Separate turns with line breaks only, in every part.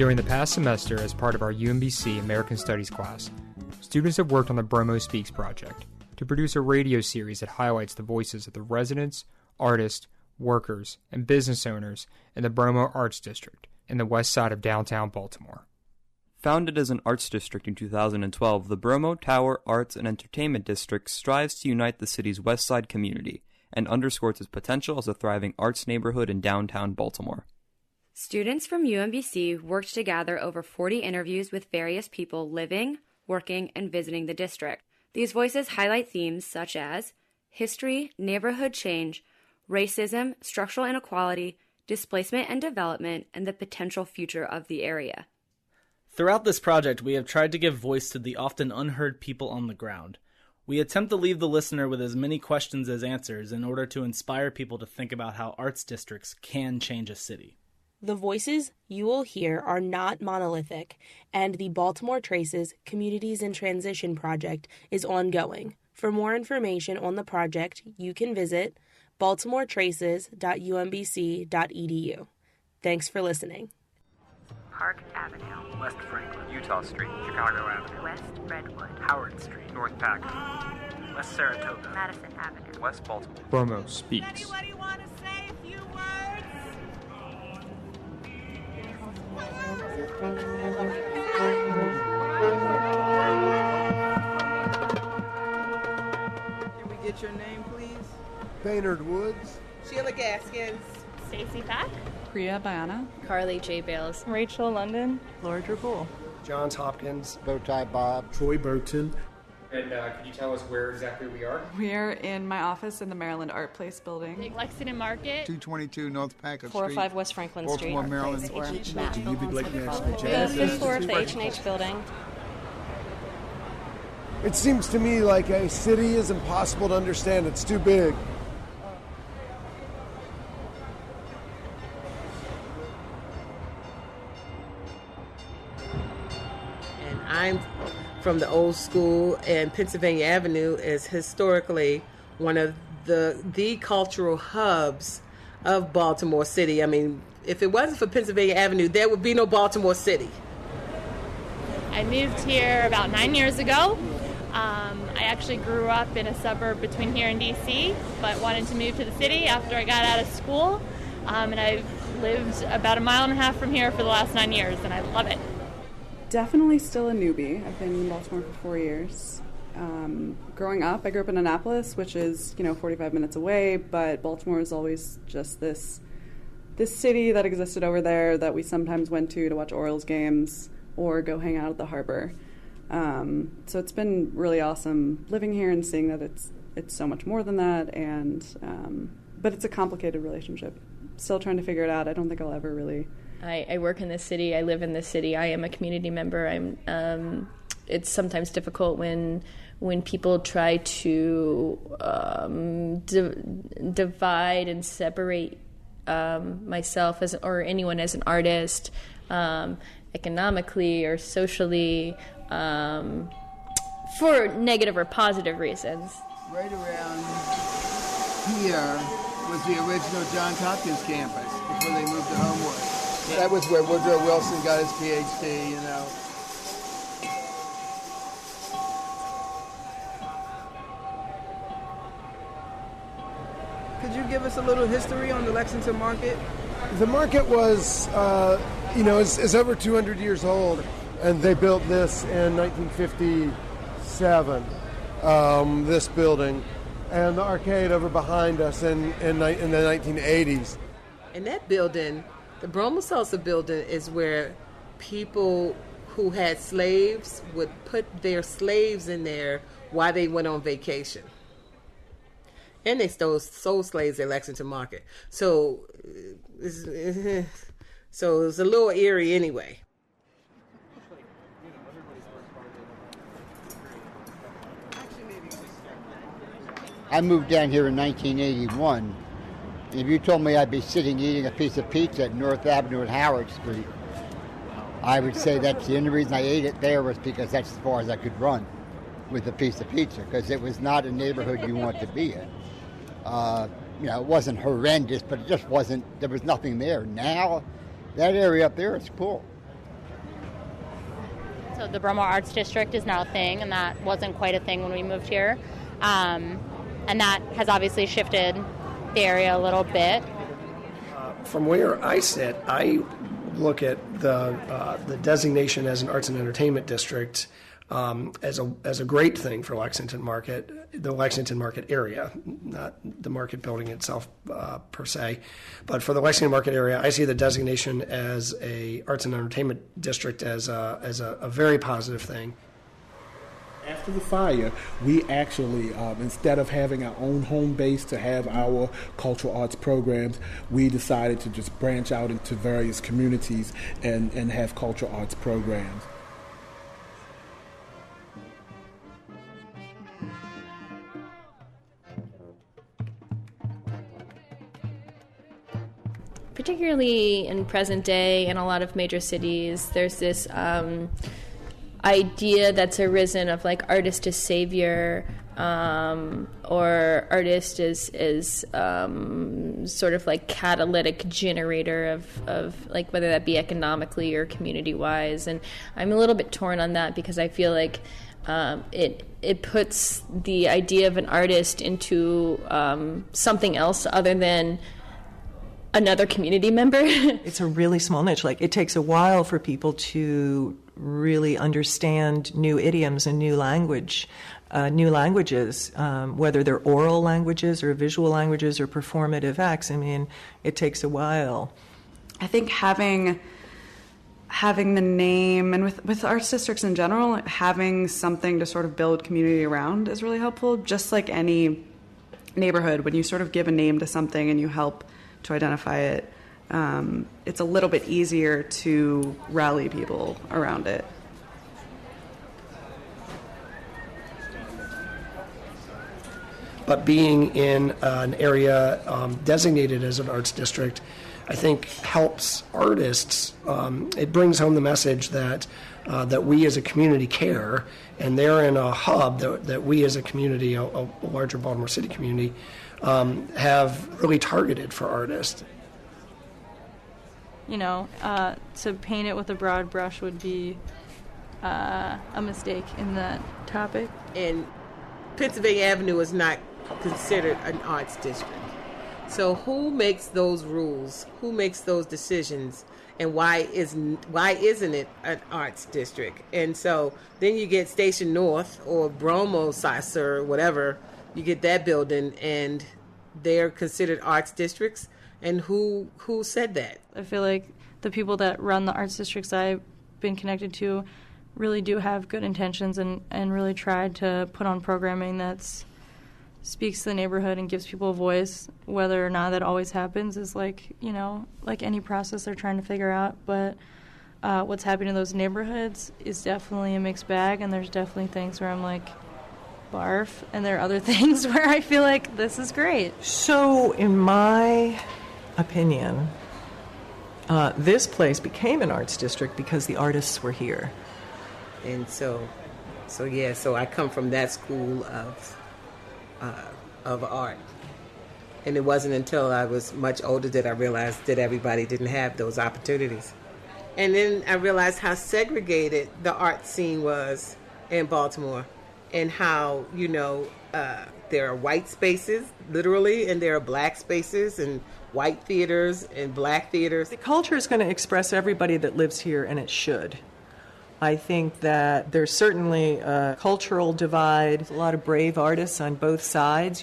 During the past semester, as part of our UMBC American Studies class, students have worked on the Bromo Speaks project to produce a radio series that highlights the voices of the residents, artists, workers, and business owners in the Bromo Arts District in the west side of downtown Baltimore.
Founded as an arts district in 2012, the Bromo Tower Arts and Entertainment District strives to unite the city's west side community and underscores its potential as a thriving arts neighborhood in downtown Baltimore.
Students from UMBC worked to gather over 40 interviews with various people living, working, and visiting the district. These voices highlight themes such as history, neighborhood change, racism, structural inequality, displacement and development, and the potential future of the area.
Throughout this project, we have tried to give voice to the often unheard people on the ground. We attempt to leave the listener with as many questions as answers in order to inspire people to think about how arts districts can change a city.
The voices you will hear are not monolithic, and the Baltimore Traces Communities in Transition project is ongoing. For more information on the project, you can visit baltimoretraces.umbc.edu. Thanks for listening.
Park Avenue,
West Franklin,
Utah Street,
Chicago Avenue,
West Redwood,
Howard Street,
North Pack,
West Saratoga,
Madison Avenue,
West Baltimore.
Bromo Speaks.
Anybody want to say a few words?
Can we get your name, please?
Baynard Woods,
Sheila Gaskins,
Stacy Pack,
Priya Bayana,
Carly J. Bales,
Rachel London,
Laura Drupal,
Johns Hopkins,
Bowtie Bob,
Troy Burton.
And could you tell us where exactly we are?
We are in my office in the Maryland Art Place building.
Big Lexington Market,
222 North Packard
405 West Franklin Street,
Baltimore, Maryland.
The
Genesis.
fifth floor of the H&H building.
It seems to me like a city is impossible to understand. It's too big.
and I'm from the old school, and Pennsylvania Avenue is historically one of the cultural hubs of Baltimore City. I mean, if it wasn't for Pennsylvania Avenue, there would be no Baltimore City.
I moved here about 9 years ago. I actually grew up in a suburb between here and D.C., but wanted to move to the city after I got out of school. And I've lived about a mile and a half from here for the last 9 years, and I love it.
Definitely still a newbie. I've been in Baltimore for 4 years. Growing up, I grew up in Annapolis, which is 45 minutes away, but Baltimore is always just this city that existed over there that we sometimes went to watch Orioles games or go hang out at the harbor. So it's been really awesome living here and seeing that it's so much more than that, and but it's a complicated relationship. Still trying to figure it out. I don't think I'll ever really.
I work in this city. I live in this city. I am a community member. It's sometimes difficult when people try to divide and separate myself or anyone as an artist, economically or socially, for negative or positive reasons.
Right around here was the original Johns Hopkins campus before they moved to Homewood. That was where Woodrow Wilson got his PhD,
Could you give us a little history on the Lexington Market?
The market was, is over 200 years old, and they built this in 1957, this building, and the arcade over behind us in the 1980s.
And that building, the Bromo Salsa building, is where people who had slaves would put their slaves in there while they went on vacation. And they sold slaves at Lexington Market. So it's a little eerie anyway.
I moved down here in 1981. If you told me I'd be sitting eating a piece of pizza at North Avenue and Howard Street, I would say that's the only reason I ate it there was because that's as far as I could run with a piece of pizza, because it was not a neighborhood you want to be in. It wasn't horrendous, but it just wasn't, there was nothing there. Now, that area up there is cool.
So the Bromo Arts District is now a thing, and that wasn't quite a thing when we moved here. And that has obviously shifted the area a little bit.
From where I sit, I look at the designation as an arts and entertainment district as a great thing for Lexington Market, the Lexington Market area, not the market building itself per se, but for the Lexington Market area, I see the designation as a arts and entertainment district as a very positive thing.
After the fire, we actually, instead of having our own home base to have our cultural arts programs, we decided to just branch out into various communities and have cultural arts programs.
Particularly in present day in a lot of major cities, there's this idea that's arisen of like artist as savior, or artist is sort of like catalytic generator of like whether that be economically or community wise. And I'm a little bit torn on that because I feel like it puts the idea of an artist into something else other than another community member.
It's a really small niche. Like, it takes a while for people to really understand new idioms and new languages, whether they're oral languages or visual languages or performative acts. I mean, it takes a while.
I think having the name, and with arts districts in general, having something to sort of build community around is really helpful. Just like any neighborhood, when you sort of give a name to something and you help to identify it, it's a little bit easier to rally people around it.
But being in an area designated as an arts district, I think helps artists. It brings home the message that we as a community care, and they're in a hub that we as a community, a larger Baltimore City community, have really targeted for artists.
You know, to paint it with a broad brush would be a mistake in that topic.
And Pennsylvania Avenue is not considered an arts district. So who makes those rules? Who makes those decisions? And why isn't it an arts district? And so then you get Station North or Bromo Speaks or whatever. You get that building, and they're considered arts districts. And who said that?
I feel like the people that run the arts districts I've been connected to really do have good intentions and really tried to put on programming that speaks to the neighborhood and gives people a voice. Whether or not that always happens is like any process they're trying to figure out. But what's happening in those neighborhoods is definitely a mixed bag, and there's definitely things where I'm like, barf, and there are other things where I feel like this is great.
So in my opinion, this place became an arts district because the artists were here.
And so I come from that school of art. And it wasn't until I was much older that I realized that everybody didn't have those opportunities. And then I realized how segregated the art scene was in Baltimore, and how, there are white spaces, literally, and there are black spaces, and white theaters and black theaters.
The culture is going to express everybody that lives here, and it should. I think that there's certainly a cultural divide. There's a lot of brave artists on both sides,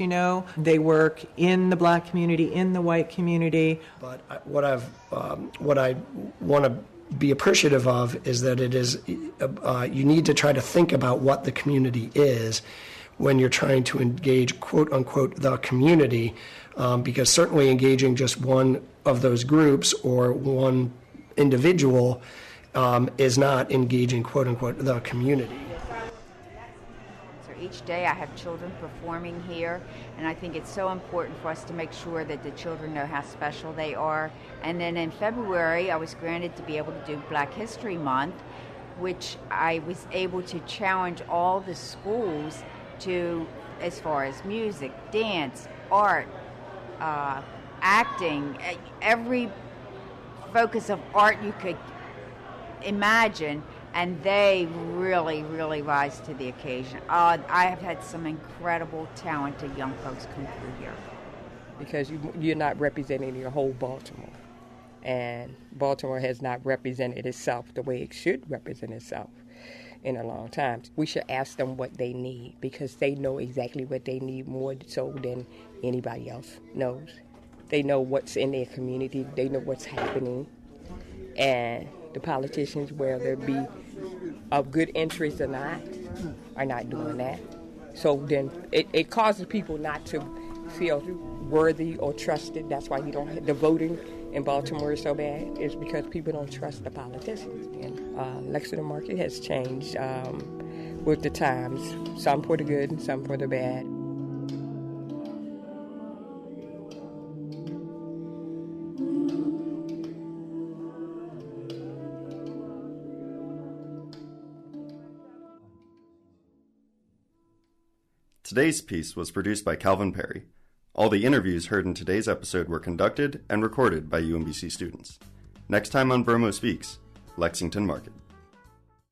They work in the black community, in the white community.
But what I want to be appreciative of is that it is, you need to try to think about what the community is when you're trying to engage, quote unquote, the community, because certainly engaging just one of those groups or one individual is not engaging, quote unquote, the community.
So each day I have children performing here, and I think it's so important for us to make sure that the children know how special they are. And then in February, I was granted to be able to do Black History Month, which I was able to challenge all the schools to, as far as music, dance, art, acting, every focus of art you could imagine, and they really, really rise to the occasion. I have had some incredible, talented young folks come through here.
Because you're not representing the whole Baltimore. And Baltimore has not represented itself the way it should represent itself in a long time. We should ask them what they need, because they know exactly what they need more so than anybody else knows. They know what's in their community. They know what's happening. And the politicians, whether it be of good interest or not, are not doing that. So then it causes people not to feel worthy or trusted. That's why you don't have the voting in Baltimore is so bad, is because people don't trust the politicians. And Lexington Market has changed with the times, some for the good and some for the bad.
Today's piece was produced by Calvin Perry. All the interviews heard in today's episode were conducted and recorded by UMBC students. Next time on Bromo Speaks, Lexington Market.